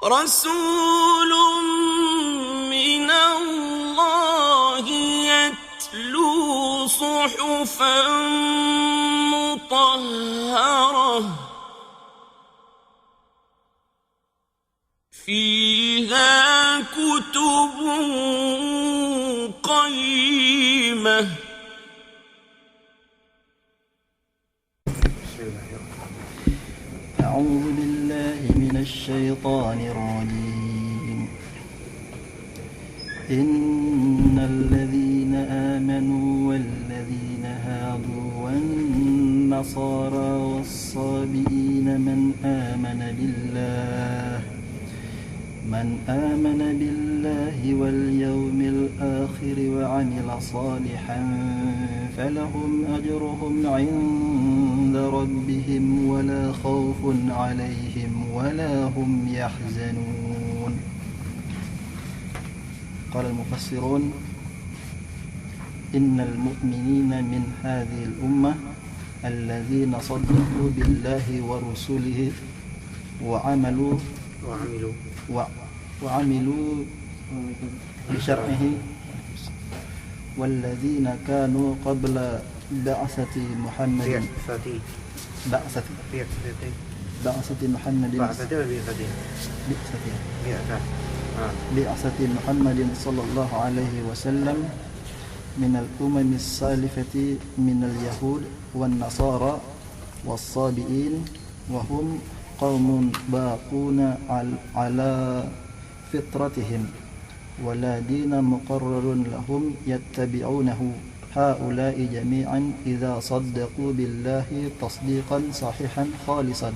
رسول من الله يتلو صحفا مطهرة فيها كتب قيمة. أعوذ بالله من الشيطان الرجيم. إن الذين آمنوا والذين هادوا والنصارى والصابئين من آمن بالله واليوم الآخر وعمل صالحا فلهم أجرهم عند ربهم ولا خوف عليهم ولا هم يحزنون. قال المفسرون: إن المؤمنين من هذه الأمة الذين صدقوا بالله ورسله وعملوا بشرعه والذين كانوا قبل بعثة محمد صلى الله عليه وسلم من الأمم السالفة من اليهود والنصارى والصابئين وهم قوم باقون على فطرتهم ولا دين مقرر لهم يتبعونه. هؤلاء جميعا إذا صدقوا بالله تصديقا صحيحا خالصا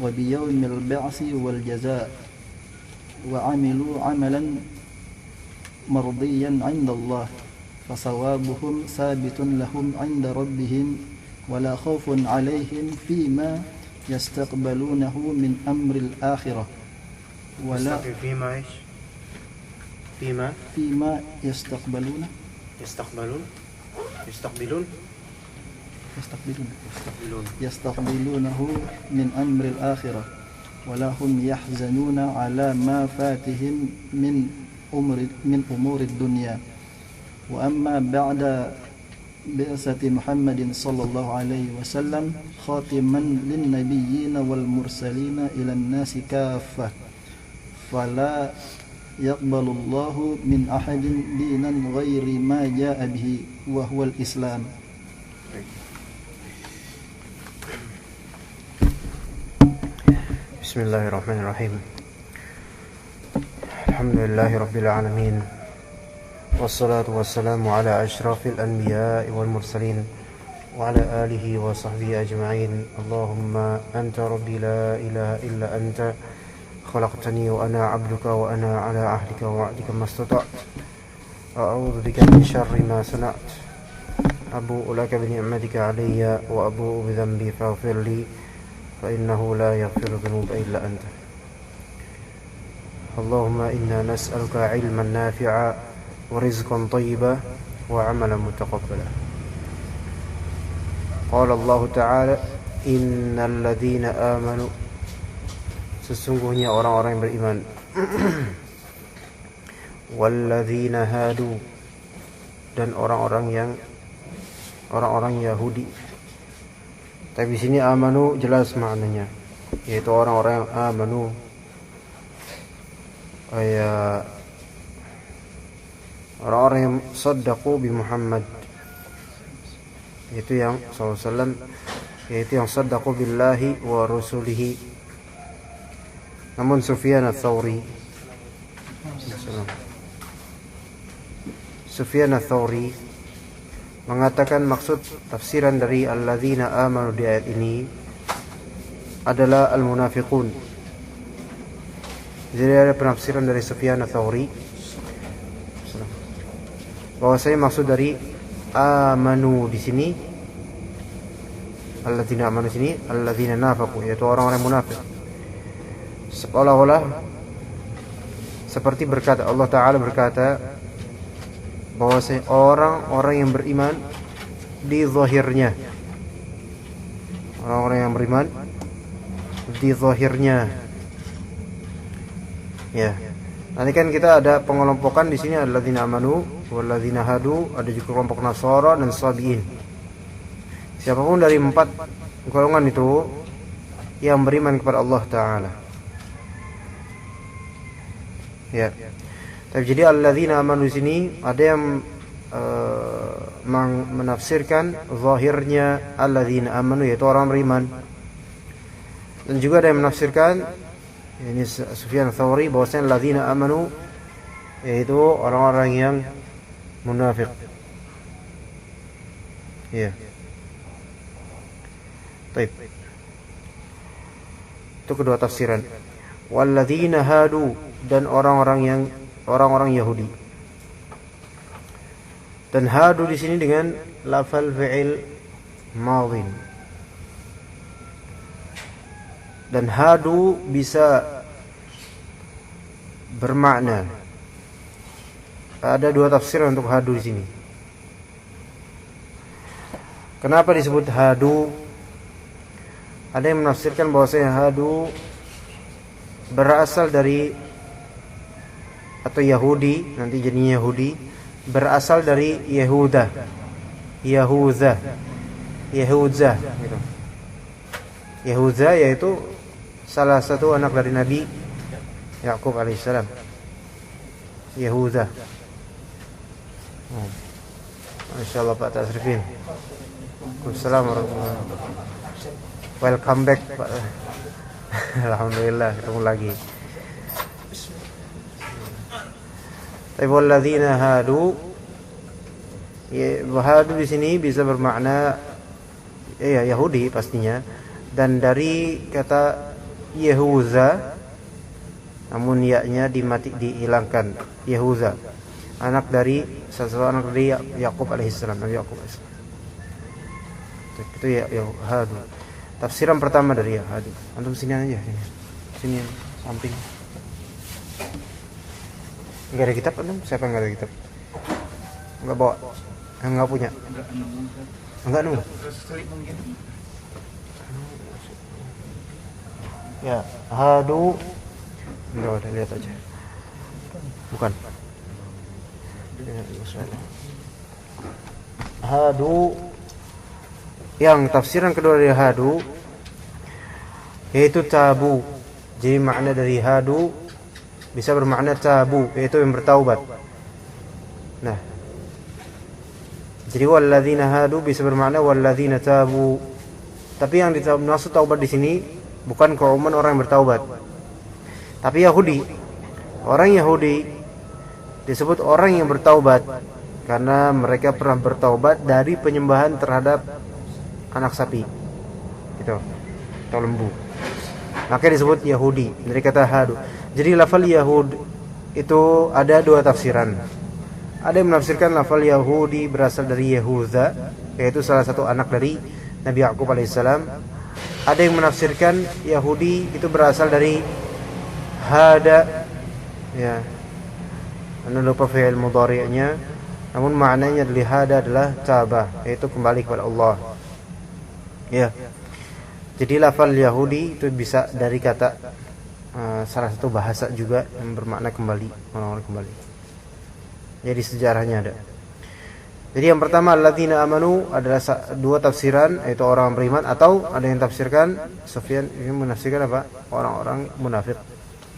وبيوم البعث والجزاء وعملوا عملا مرضيا عند الله فثوابهم ثابت لهم عند ربهم ولا خوف عليهم فيما يستقبلونه من أمر الآخرة فيما يستقبلونه من أمر الآخرة ولا هم يحزنون على ما فاتهم من أمور الدنيا. وأما بعد بعثة محمد صلى الله عليه وسلم خاتما للنبيين والمرسلين إلى الناس كافة فلا يقبل الله من أحد دينا غير ما جاء به وهو الإسلام. بسم الله الرحمن الرحيم. الحمد لله رب العالمين والصلاة والسلام على أشرف الأنبياء والمرسلين وعلى آله وصحبه أجمعين. اللهم أنت ربي لا إله إلا أنت خلقتني وأنا عبدك وأنا على عهدك ووعدك ما استطعت أعوذ بك من شر ما صنعت أبوء لك بنعمتك علي وأبوء بذنبي فاغفر لي فإنه لا يغفر الذنوب إلا أنت. اللهم إنا نسألك علما نافعا ورزقا طيبا وعملا متقبلا. قال الله تعالى: إن الذين آمنوا, sesungguhnya orang-orang yang beriman, walladzina hadu, dan orang-orang Yahudi. Tapi di sini amanu jelas maknanya, yaitu orang-orang yang amanu orang-orang yang saddaqu bi Muhammad, yaitu yang SAW, yaitu yang saddaqu billahi wa rusulihi. Namun Sufyan ats-Tsauri mengatakan maksud tafsiran dari alladzina amanu di ayat ini adalah al-munafiqun. Jadi ada penafsiran dari Sufyan ats-Tsauri bahwa saya maksud dari amanu di sini, alladzina amanu di sini, alladzina nafaqu, yaitu orang-orang munafik. Seolah-olah seperti berkata Allah Ta'ala berkata bahwa orang-orang yang beriman di zahirnya, orang-orang yang beriman di zahirnya, Ya. Nanti kan kita ada pengelompokan di sini, ada alladzina amanu walladzina hadu, ada juga kelompok Nasara dan Sabiin. Siapapun dari 4 golongan itu yang beriman kepada Allah Ta'ala. Ya. Tapi jadi alladzina amanu di sini ada yang menafsirkan zahirnya alladzina amanu, yaitu orang beriman. Dan juga ada yang menafsirkan, ini Sufyan Tsauri, bahwasanya alladzina amanu yaitu orang-orang yang munafik. Ya. Baik. Itu kedua tafsiran. Walladzina hadu, dan orang-orang Yahudi. Dan hadu di sini dengan lafal fi'il madhin. Dan hadu bisa bermakna, ada 2 tafsir untuk hadu di sini. Kenapa disebut hadu? Ada yang menafsirkan bahwasanya hadu berasal dari, atau Yahudi, nanti jadinya Yahudi, berasal dari Yahuda gitu. Yahuda yaitu salah satu anak dari Nabi Yakub alaihissalam. Yahuda. Masyaallah Pak Tasrifin. Assalamualaikum warahmatullahi wabarakatuh. Welcome back Pak. Alhamdulillah ketemu lagi. Walladzina hadu, ya, hadu di sini bisa bermakna Yahudi pastinya, dan dari kata Yehuza, namun ya-nya dihilangkan. Yehuza, anak dari seseorang dari Yakub alaihissalam, Nabi Yakub alaihissalam. Itu ya hadu. Tafsiran pertama dari hadu. Antum sini aja, sini samping. Enggak ada kitab, antum? Siapa enggak ada kitab? Enggak bawa? Enggak punya? Enggak nunggu. Ya, hadu. Enggak ada, lihat aja. Bukan. Hadu. Yang tafsiran kedua dari hadu yaitu tabu. Jadi makna dari hadu bisa bermakna tabu, yaitu yang bertaubat. Nah, jadi walladzina hadu bisa bermakna walladzina tabu. Tapi yang dimaksud taubat di sini bukan kaum orang yang bertaubat, tapi Yahudi. Orang Yahudi disebut orang yang bertaubat karena mereka pernah bertaubat dari penyembahan terhadap anak sapi, itu, atau lembu. Maka disebut Yahudi dari kata hadu. Jadi lafal Yahud itu ada 2 tafsiran. Ada yang menafsirkan lafal Yahudi berasal dari Yehuda, yaitu salah satu anak dari Nabi Yakub alaihissalam. Ada yang menafsirkan Yahudi itu berasal dari hada, ya, anda lupa fi'il mudhari'nya, namun maknanya dari hada adalah tabah, yaitu kembali kepada Allah. Ya. Jadi lafal Yahudi itu bisa dari kata salah satu bahasa juga yang bermakna kembali, orang-orang kembali. Jadi sejarahnya ada. Jadi yang pertama alladzina amanu adalah 2 tafsiran, yaitu orang beriman, atau ada yang tafsirkan Sufyan ini menafsirkan apa? Orang-orang munafik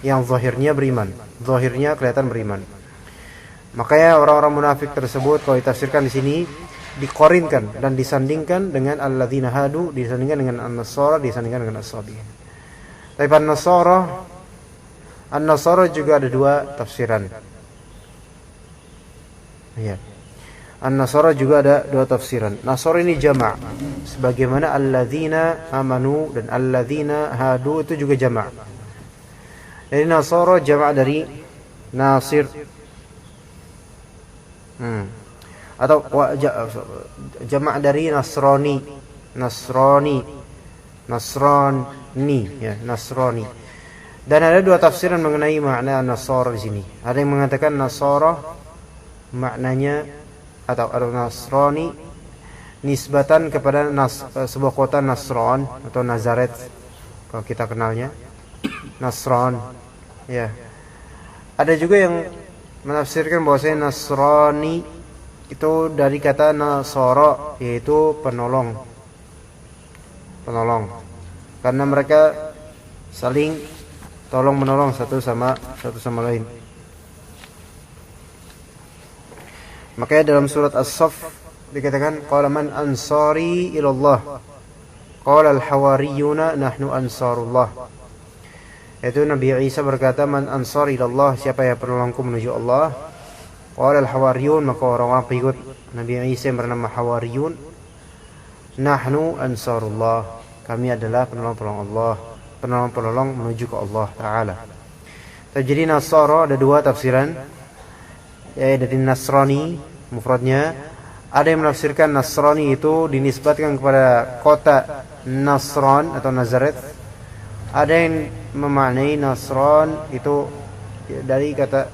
yang zahirnya beriman, zahirnya kelihatan beriman. Makanya orang-orang munafik tersebut kalau ditafsirkan di sini dikorinkan dan disandingkan dengan alladzina hadu, disandingkan dengan an-nasara, disandingkan dengan as-sabiin. Tapi an-nasara juga ada 2 tafsiran. Ya. An-nasara juga ada 2 tafsiran. Nasara ini jama', sebagaimana alladzina amanu dan alladzina hadu itu juga jama'. Jadi nasara jama' dari nasir. Atau jama' dari nasrani, ya, nasrani. Dan ada 2 tafsiran mengenai makna nasara di sini. Ada yang mengatakan nasara maknanya atau nasrani nisbatan kepada sebuah kota Nasron atau Nazaret kalau kita kenalnya, Nasron, ya. Ada juga yang menafsirkan bahwasanya Nasrani itu dari kata nasara, yaitu penolong. Karena mereka saling tolong menolong satu sama lain. Makanya dalam surat As-Saff dikatakan qala man ansari ilallah qala al-hawariyuna nahnu ansarullah. Itu Nabi Isa berkata, man ansari ilallah, siapa yang penolongku menuju Allah. Qala al-hawariyun, maka orang-orang pengikut Nabi Isa yang bernama Hawariyun, nahnu ansarullah, kami adalah penolong-penolong Allah, penolong-penolong menuju ke Allah Ta'ala. Jadi Nasara ada dua tafsiran, yaitu dari Nasrani mufradnya. Ada yang menafsirkan Nasrani itu dinisbatkan kepada kota Nasran atau Nazaret. Ada yang memaknai Nasran itu dari kata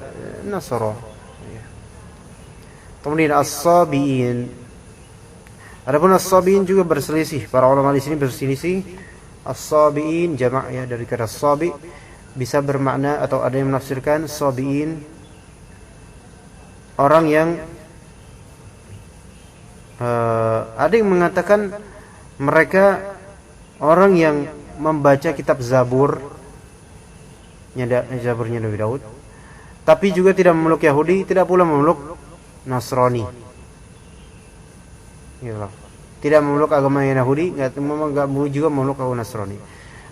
Nasara. Kemudian As-Sabi'in. Adapun As-Sabi'in juga berselisih. Para ulama di sini berselisih. As-Sabi'in jamak ya dari kata Sabi, bisa bermakna, atau ada yang menafsirkan Sabi'in orang yang ada yang mengatakan mereka orang yang membaca kitab Zaburnya Nabi Daud, tapi juga tidak memeluk Yahudi, tidak pula memeluk Nasrani. Inilah. Tidak memeluk agama Yahudi, enggak juga memeluk agama Nasrani.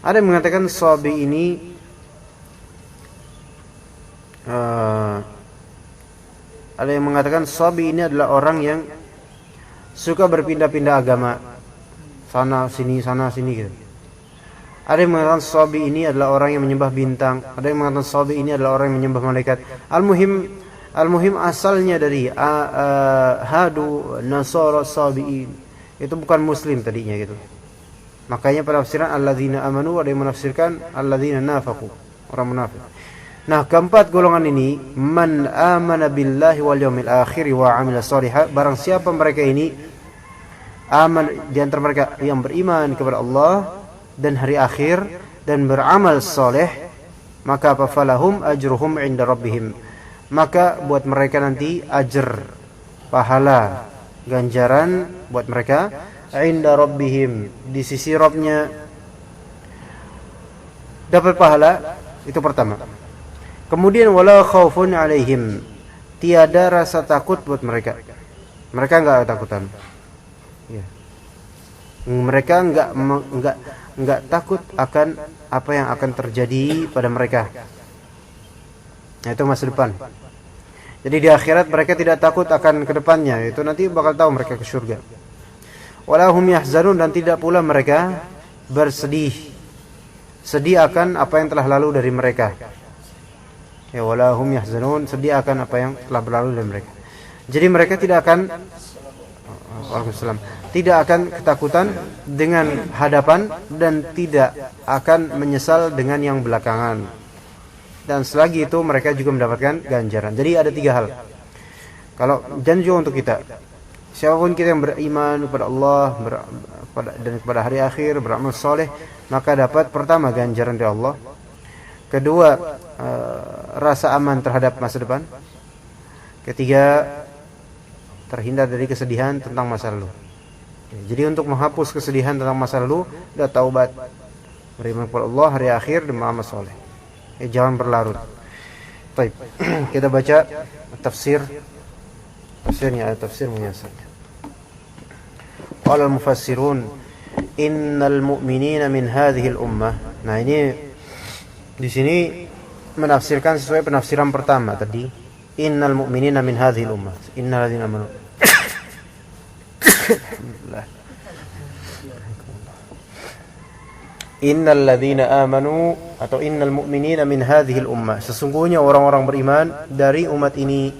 Ada yang mengatakan Sabi ini ada yang mengatakan Sabi ini adalah orang yang suka berpindah-pindah agama, sana sini gitu. Ada yang mengatakan Sabi ini adalah orang yang menyembah bintang. Ada yang mengatakan Sabi ini adalah orang yang menyembah malaikat. Al-muhim asalnya dari hadu nasara sabiin, itu bukan muslim tadinya gitu. Makanya penafsiran alladzina amanu, ada yang menafsirkan alladzina nafaqu, orang munafik. Nah, keempat golongan ini, man amana billahi wal yaumil akhir wa amila shalihan, barang siapa mereka ini aman, di antara mereka yang beriman kepada Allah dan hari akhir dan beramal saleh, maka falahum ajruhum inda rabbihim, maka buat mereka nanti ajr, pahala, ganjaran buat mereka inda rabbihim, di sisi Rabbnya dapat pahala. Itu pertama. Kemudian wala khaufun alaihim, tiada rasa takut buat mereka. Mereka enggak takutan. Ya. Mereka enggak takut akan apa yang akan terjadi pada mereka. Nah, itu masa depan. Jadi di akhirat mereka tidak takut akan kedepannya, itu nanti bakal tahu mereka ke surga. Wala hum yahzanun, dan tidak pula mereka bersedih akan apa yang telah lalu dari mereka. Ya, wala hum yahzanun, sedih akan apa yang telah berlalu dari mereka. Jadi mereka tidak akan ketakutan dengan hadapan, dan tidak akan menyesal dengan yang belakangan. Dan selagi itu mereka juga mendapatkan ganjaran. Jadi ada tiga hal. Dan juga untuk kita, siapapun kita yang beriman kepada Allah dan kepada hari akhir, beramal soleh, maka dapat pertama ganjaran dari Allah. Kedua, rasa aman terhadap masa depan. Ketiga, terhindar dari kesedihan tentang masa lalu. Jadi untuk menghapus kesedihan tentang masa lalu, sudah taubat, beriman kepada Allah, hari akhir, dan beramal soleh. Jangan berlarut. Baik, kita baca tafsirnya, tafsir muyassar. Qala al-mufassirun innal mu'minina min hadhihi al-ummah. Nah, ini di sini menafsirkan sesuai penafsiran pertama tadi. Innal mu'minina min hadhihi al-ummah. Innal ladzina amanu. Alhamdulillah. Innal ladzina amanu atau innal mu'minina min hadhihi al-ummah. Sesungguhnya orang-orang beriman dari umat ini.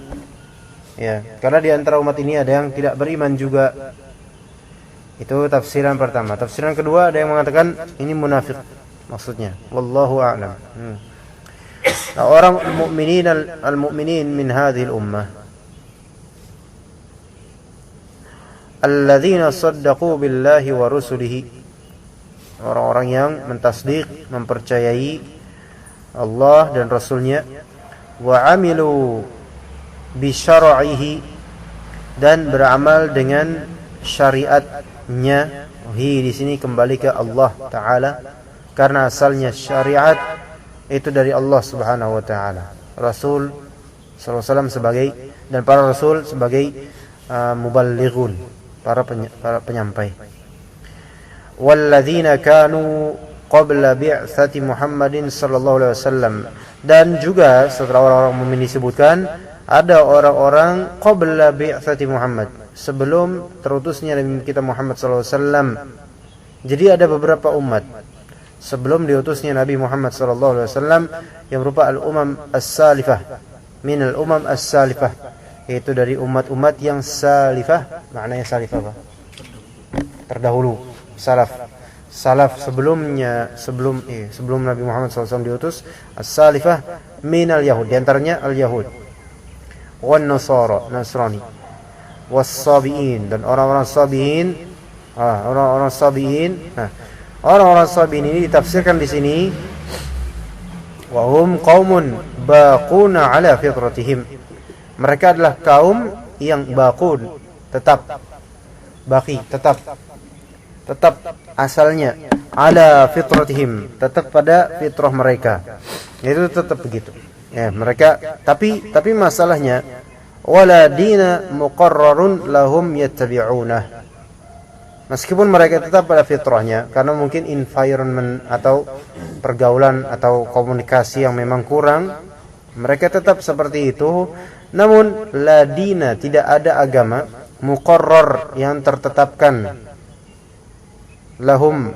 Ya, karena di antara umat ini ada yang tidak beriman juga. Itu tafsiran pertama. Tafsiran kedua ada yang mengatakan ini munafik maksudnya. Wallahu a'lam. Nah, orang al-mu'minin min hadhihi al-ummah alladzina saddaqu billahi wa rusulihi, orang-orang yang mentasdik, mempercayai Allah dan Rasulnya, wa amilu bi syar'ihi, dan beramal dengan syariatnya. Di sini kembali ke Allah Ta'ala, karena asalnya syariat itu dari Allah Subhanahu wa Ta'ala. Rasul sallallahu alaihi wasallam sebagai, dan para rasul sebagai muballighun, para penyampai. Walladzina kanu qabla bi'tsati Muhammadin sallallahu alaihi wasallam, dan juga setelah orang-orang mukmin disebutkan ada orang-orang qabla bi'tsati Muhammad, sebelum terutusnya Nabi kita Muhammad sallallahu alaihi wasallam. Jadi ada beberapa umat sebelum diutusnya Nabi Muhammad sallallahu alaihi wasallam yang berupa al-umam as-salifah, min al-umam as-salifah, yaitu dari umat-umat yang salifah. Maknanya salifah apa? Terdahulu, salaf sebelumnya, sebelum Nabi Muhammad SAW diutus. As-salifah min al-yahud, diantaranya al-yahud, wan nasara, nasrani, was sabiin, dan orang-orang sabiin. Orang-orang sabiin ini ditafsirkan di sini, wa hum qaumun baquna ala fitratihim, mereka adalah kaum yang baqun, tetap asalnya, ala fitratihim, tetap pada fitrah mereka, itu tetap begitu ya mereka. Tapi masalahnya, wala dina muqarrarun lahum yattabi'unah, meskipun mereka tetap pada fitrahnya, karena mungkin environment atau pergaulan atau komunikasi yang memang kurang, mereka tetap seperti itu. Namun la dina, tidak ada agama muqarrar yang tertetapkan, lahum,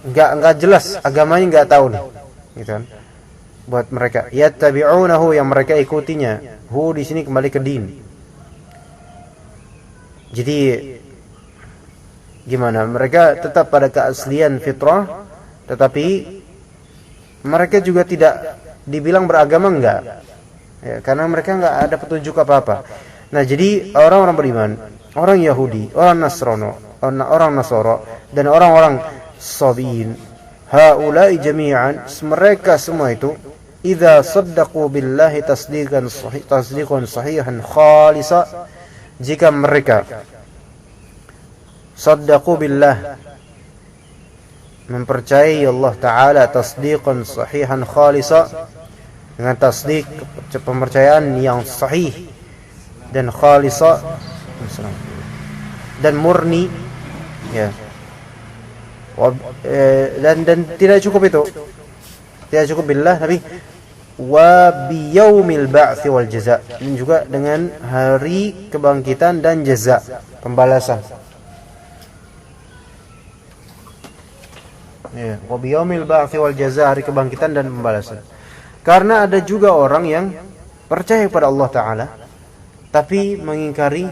enggak jelas agamanya, enggak tahu nih, gitu kan, buat mereka. Yattabi'unahu, yang mereka ikutinya. Hu di sini kembali ke din. Jadi gimana? Mereka tetap pada keaslian fitrah, tetapi mereka juga tidak dibilang beragama, enggak ya, karena mereka enggak ada petunjuk apa-apa. Nah, jadi orang-orang beriman, orang Yahudi, orang Nasara, dan orang-orang sabiin, haula'i jami'an, mereka semua itu, idza saddaqu billahi tasdiqan sahihan khalisa, jika mereka saddaqu billah, mempercayai Allah Ta'ala, tasdiqan sahihan khalisa, dengan tasdiq, pempercayaan yang sahih dan khalisa, dan murni ya. Dan tidak cukup itu, tidak cukup billah, tapi wa biyaumil ba'ts wal jaza, dan juga dengan hari kebangkitan dan jaza, pembalasan ya. Wa biyaumil ba'ts wal jaza, hari kebangkitan dan pembalasan. Karena ada juga orang yang percaya kepada Allah Ta'ala tapi mengingkari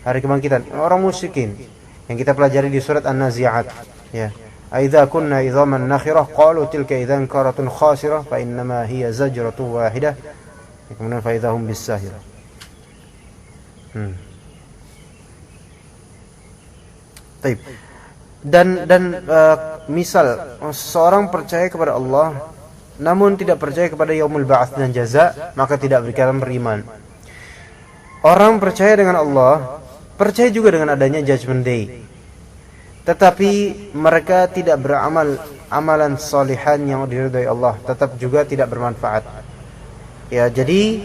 hari kebangkitan, orang musyrikin yang kita pelajari di surat An-Nazi'at ya. Aidza kunna idzaman nakhirah qalu tilka idzan karatun khasirah fa innama hiya zajratun wahidah, kemudian fa idzahum bis-sahirah. Baik. Dan misal seorang percaya kepada Allah namun tidak percaya kepada yaumul ba'ats dan jaza, maka tidak dikatakan beriman. Orang percaya dengan Allah, percaya juga dengan adanya judgment day, tetapi mereka tidak beramal amalan salihan yang diridhai Allah, tetap juga tidak bermanfaat ya. Jadi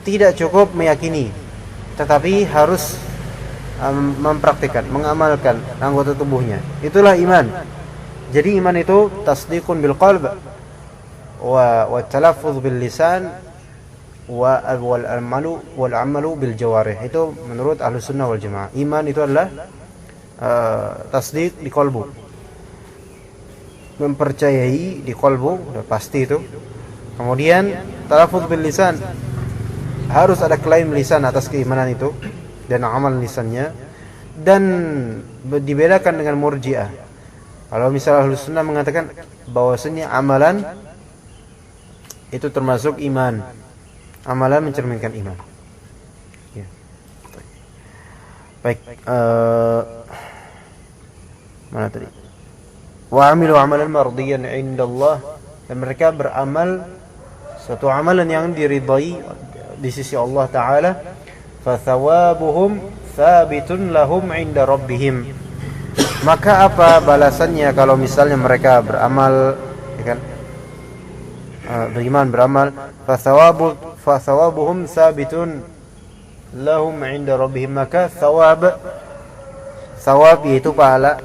tidak cukup meyakini, tetapi harus mempraktikkan, mengamalkan anggota tubuhnya. Itulah iman. Jadi iman itu tasdiqun bil qalb wa talaffuz bil lisan wal amalu bil jawarih. Itu menurut Ahlus Sunnah wal Jamaah. Iman itu adalah tasdiq di qalbu, mempercayai di qalbu, sudah pasti itu. Kemudian talaffuz bil lisan, harus ada klaim lisan atas keimanan itu dan amal lisannya. Dan dibedakan dengan Murji'ah. Kalau misalnya Ahlus Sunnah mengatakan bahwasanya amalan itu termasuk iman, amalan mencerminkan iman ya. Baik, mana tadi? Wa amilu amalan mardiyan indallah dan mereka beramal suatu amalan yang diridai di sisi Allah Ta'ala, fathawabuhum thabitun lahum 'inda rabbihim. Maka apa balasannya kalau misalnya mereka beramal, ya kan? Beriman, beramal, fathawabuhum thabitun lahum 'inda rabbihim, maka thawab yaitu pahala,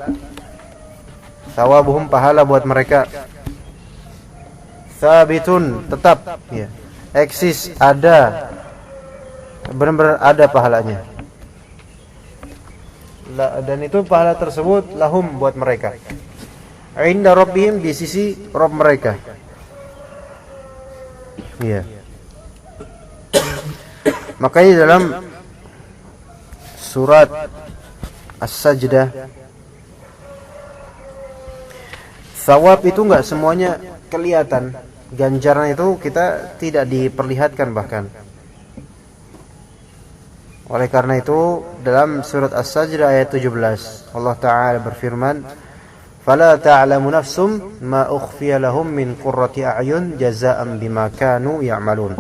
thawabuhum pahala buat mereka, thabitun tetap, ya, eksis, ada, benar-benar ada pahalanya. Dan itu pahala tersebut lahum buat mereka, 'inda rabbihim di sisi Rabb mereka. Ya. Makanya dalam surat As-Sajdah, thawab itu enggak semuanya kelihatan. Ganjaran itu kita tidak diperlihatkan bahkan. Oleh karena itu dalam surat As-Sajdah ayat 17 Allah Ta'ala berfirman, "Fala ta'lamu nafsum ma ukhfiya lahum min qurrati a'yun jazaa'an bima kanu ya'malun."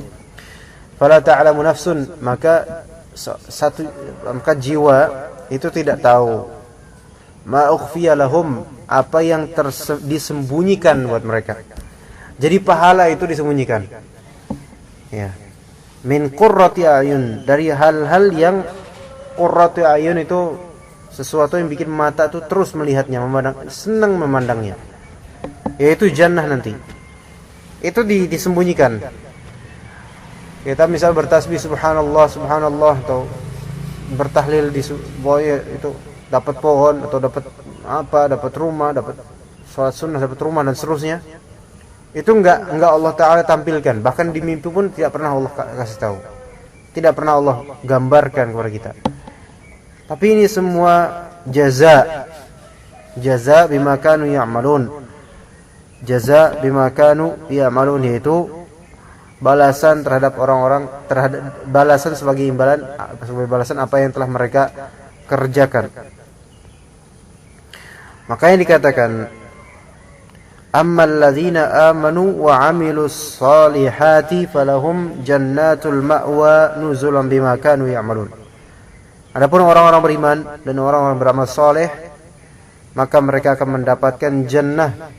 Fala ta'lamu nafsun, maka jiwa itu tidak tahu, ma ukhfiya lahum, apa yang disembunyikan buat mereka. Jadi pahala itu disembunyikan. Ya. Min qurrati ayun, dari hal-hal yang qurrati ayun itu sesuatu yang bikin mata itu terus melihatnya, senang memandangnya. Yaitu jannah nanti. Itu disembunyikan. Kita misal bertasbih subhanallah subhanallah, atau bertahlil di itu dapat pohon, atau dapat apa, dapat rumah, dapat salat sunnah, dapat rumah dan seterusnya. Itu enggak Allah Ta'ala tampilkan. Bahkan di mimpi pun tidak pernah Allah kasih tahu, tidak pernah Allah gambarkan kepada kita. Tapi ini semua jaza bima kanu ya'malun, jaza bima kanu ya'malun, yaitu balasan terhadap orang-orang, terhadap balasan sebagai imbalan, sebagai balasan apa yang telah mereka kerjakan. Makanya dikatakan, ammal ladzina amanu wa 'amilus solihati falahum jannatul ma'wa nuzulan bima kanu ya'malun. Adapun orang-orang beriman dan orang-orang beramal soleh, maka mereka akan mendapatkan jannah,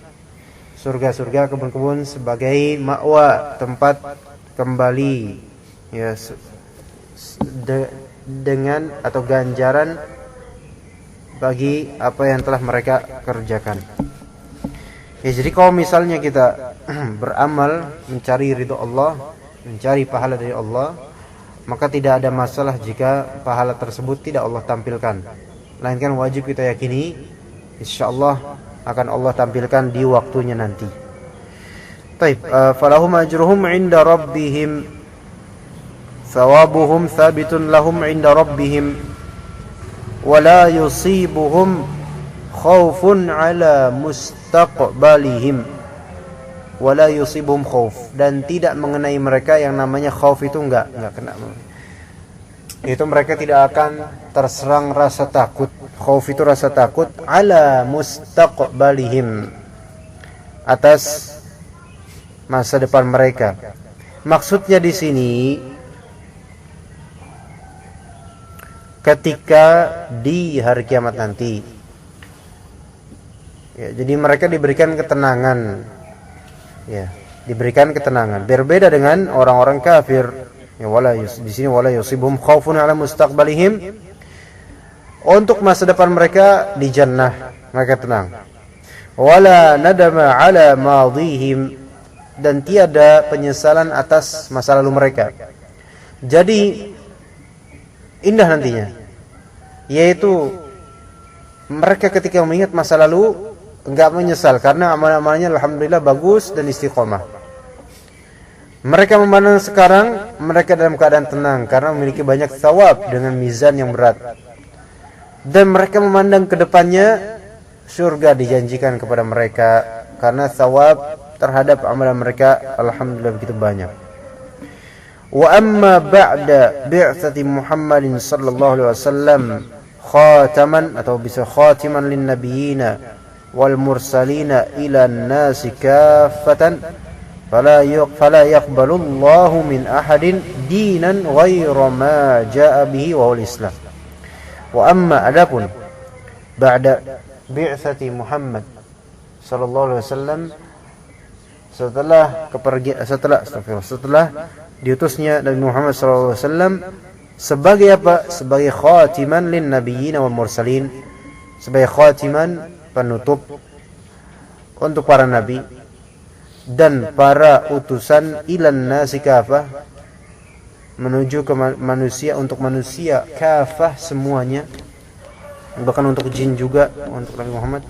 surga-surga, kebun-kebun sebagai ma'wa, tempat kembali, ya, dengan atau ganjaran bagi apa yang telah mereka kerjakan. Ya, jadi kalau misalnya kita beramal mencari ridho Allah, mencari pahala dari Allah, maka tidak ada masalah jika pahala tersebut tidak Allah tampilkan. Melainkan wajib kita yakini insyaallah akan Allah tampilkan di waktunya nanti. Taib, falahum ajruhum 'inda rabbihim, thawabuhum thabitun lahum 'inda rabbihim, wala yusibuhum khaufun 'ala mustaqbalihim, wala yusibuhum khauf, dan tidak mengenai mereka yang namanya khauf, itu enggak kena. Itu mereka tidak akan terserang rasa takut. Khauf itu rasa takut, ala mustaqbalihim, atas masa depan mereka. Maksudnya di sini ketika di hari kiamat nanti. Ya, jadi mereka diberikan ketenangan. Ya, diberikan ketenangan. Berbeda dengan orang-orang kafir. Ya, di sini wala yusibhum khaufun 'ala mustaqbalihim. Untuk masa depan mereka di jannah, mereka tenang. Wala nadama 'ala madihim, dan tiada penyesalan atas masa lalu mereka. Jadi indah nantinya, yaitu mereka ketika mengingat masa lalu enggak menyesal karena amal-amalnya alhamdulillah bagus dan istiqomah. Mereka memandang sekarang mereka dalam keadaan tenang karena memiliki banyak thawab dengan mizan yang berat. Dan mereka memandang ke depannya surga dijanjikan kepada mereka karena thawab terhadap amalan mereka alhamdulillah begitu banyak. Wa amma ba'da bi'tsati Muhammadin sallallahu alaihi wasallam khataman, atau bisa khatiman lin nabiyina wal mursalina ila an-nasi kaffatan fala yaqbalu Allahu min ahadin dinan ghayra ma jaa bihi wa huwal Islam. Wa amma adapun ba'da bi'tsati Muhammad sallallahu alaihi wasallam, setelah diutusnya Nabi Muhammad sallallahu alaihi wasallam sebagai apa? Sebagai khatiman lin nabiyyin wal mursalin, sebagai khatiman, penutup untuk para nabi dan para utusan ilan nasi kafah, menuju ke manusia, untuk manusia kafah semuanya, bahkan untuk jin juga untuk Nabi Muhammad.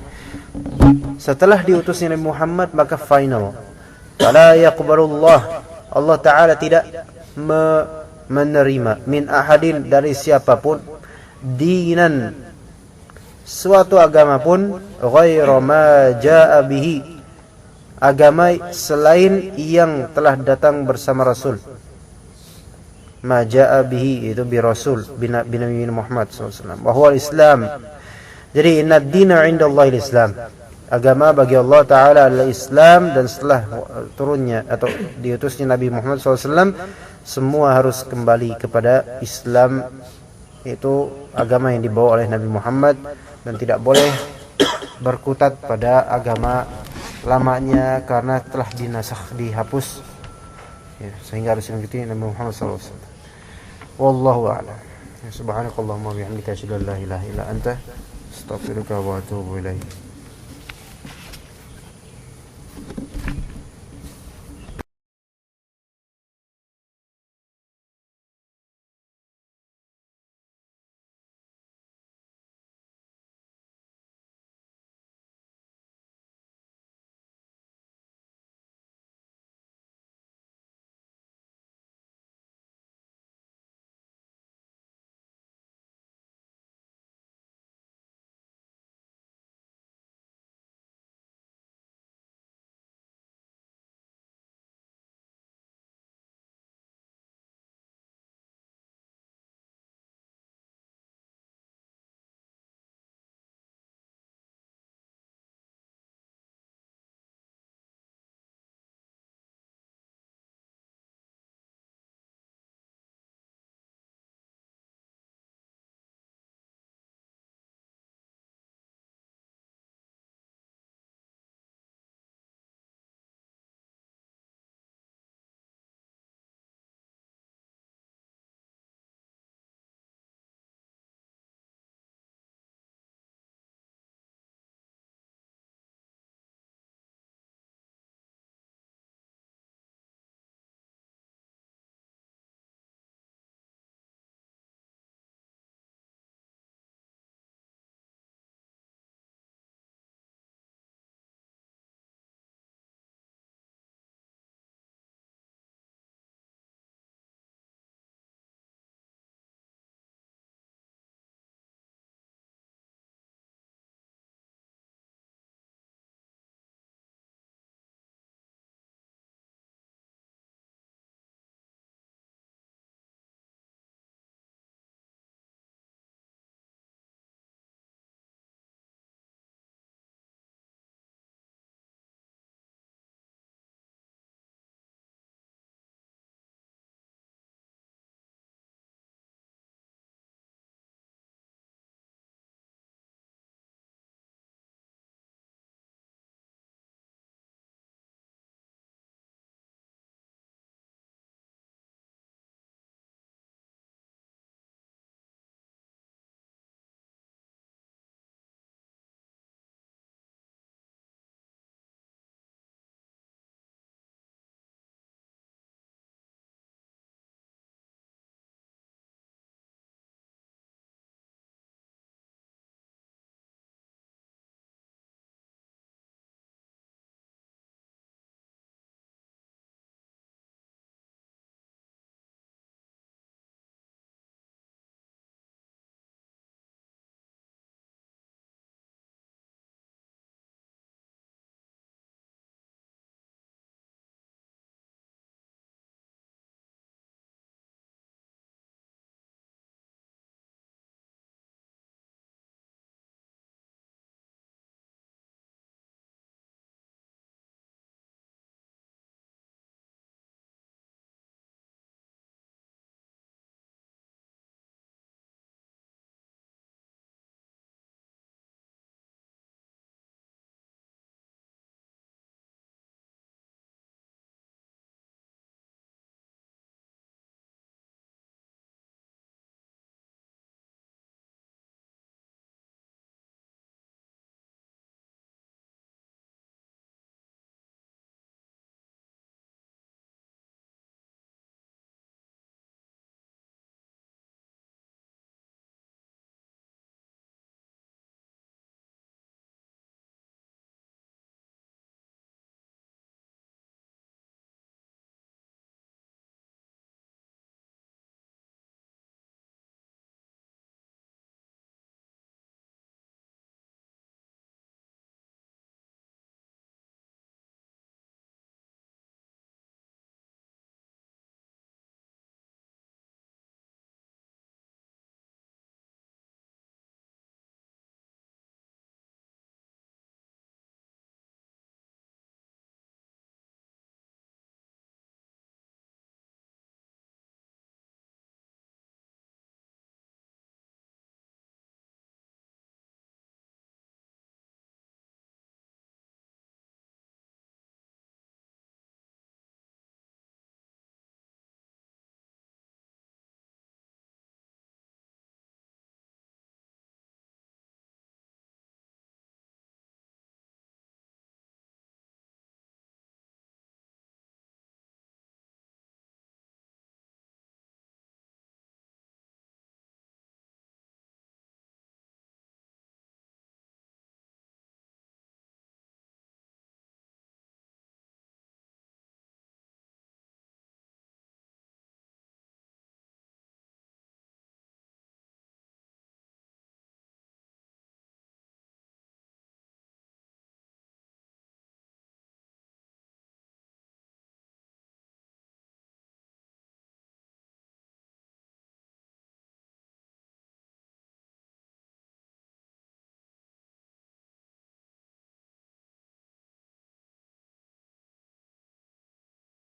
Setelah diutusnya Nabi Muhammad, maka final, fala yaqbalullah, Allah Ta'ala tidak menerima min ahadin, dari siapapun, dinan, suatu agama pun, ghairu ma jaa bihi, agama selain yang telah datang bersama Rasul. Ma jaa bihi itu bi Rasul, bi Nabi Muhammad SAW. Wa huwa Islam. Jadi inna ad-dina 'inda Allahil Islam. Agama bagi Allah Ta'ala adalah Islam, dan setelah turunnya atau diutusnya Nabi Muhammad SAW, semua harus kembali kepada Islam. Itu agama yang dibawa oleh Nabi Muhammad, dan tidak boleh berkutat pada agama lamanya karena telah dinasakh, dihapus ya, sehingga harus mengikuti Nabi Muhammad SAW. Wallahu a'lam. Subhanakallahumma wa bihamdika asyhadu an la ilaha illa anta astaghfiruka wa atubu ilaik.